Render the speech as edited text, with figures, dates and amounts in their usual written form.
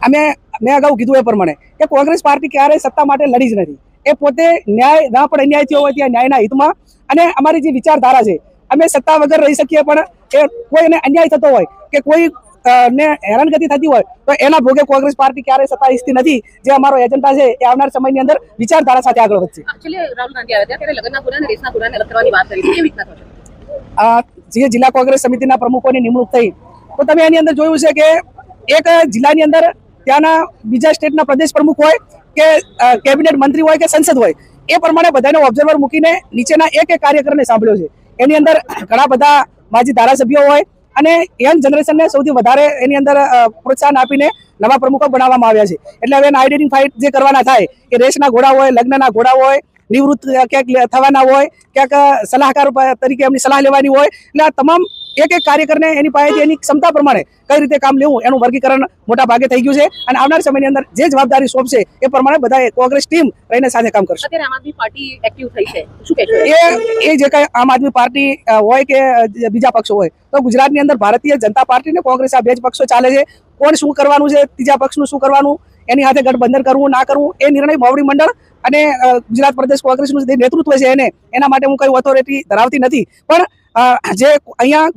અમે મેં અગાઉ કીધું એ પ્રમાણે કે કોંગ્રેસ પાર્ટી ક્યારેય સત્તા માટે લડી જ નથી. એ પોતે ન્યાય ના પણ અન્યાય થયો હોય ત્યાં ન્યાયના હિતમાં, અને અમારી જે વિચારધારા છે, અમે સત્તા વગર રહી શકીએ, પણ એ કોઈને અન્યાય થતો હોય કે કોઈ ને હેરાનગતિ થતી હોય તો એના ભોગે કોંગ્રેસ પાર્ટી ક્યારેય સત્તા ઈચ્છતી નથી. જે અમારો એજન્ડા છે એ આવનાર સમયની અંદર વિચારધારા સાથે આગળ વધશે. રાહુલ ગાંધી આવ્યા ત્યારે લગ્નના ગુના અને રેસના ગુનાને અલગ કરવાની વાત કરી, કેવી રીતના થશે? જે જિલ્લા કોંગ્રેસ સમિતિના પ્રમુખોની નિમણૂક થઈ, તો તમે એની અંદર જોયું છે કે એક જિલ્લાની અંદર ત્યાંના બીજા સ્ટેટના પ્રદેશ પ્રમુખ હોય કે કેબિનેટ મંત્રી હોય કે સંસદ હોય, એ પ્રમાણે બધાને ઓબ્ઝર્વર મૂકીને નીચેના એક કાર્યકરને સાંભળ્યો છે. એની અંદર ઘણા બધા માજી ધારાસભ્યો હોય અને યંગ જનરેશનને સૌથી વધારે એની અંદર પ્રોત્સાહન આપીને નવા પ્રમુખો બનાવવામાં આવ્યા છે. એટલે હવે આઈડેન્ટિફાઈ જે કરવાના થાય એ રેસના ઘોડા હોય, લગ્નના ઘોડા હોય, નિવૃત્ત ક્યાંક થવાના હોય, ક્યાંક સલાહકાર તરીકે એમની સલાહ લેવાની હોય, એટલે આ તમામ એક કાર્યકરને એની પાસેથી એની ક્ષમતા પ્રમાણે કઈ રીતે કામ લેવું એનું વર્ગીકરણ મોટા ભાગે થઈ ગયું છે. અને આવનાર સમયની અંદર જે જવાબદારી સોંપશે એ પ્રમાણે બધા કોંગ્રેસ ટીમ રહીને સાથે કામ કરશે. અત્યારે આમ આદમી પાર્ટી એક્ટિવ થઈ છે, શું કહેશો? એ જે કઈ આમ આદમી પાર્ટી હોય કે બીજા પક્ષો હોય, તો ગુજરાતની અંદર ભારતીય જનતા પાર્ટી ને કોંગ્રેસ આ બે જ પક્ષો ચાલે છે. કોણ શું કરવાનું છે, ત્રીજા પક્ષનું શું કરવાનું, એની સાથે ગઠબંધન કરવું ના કરવું, એ નિર્ણય મોવડી મંડળ અને ગુજરાત પ્રદેશ કોંગ્રેસનું જે નેતૃત્વ છે એના માટે હું કઈ ઓથોરિટી ધરાવતી નથી. પણ જે અહીંયા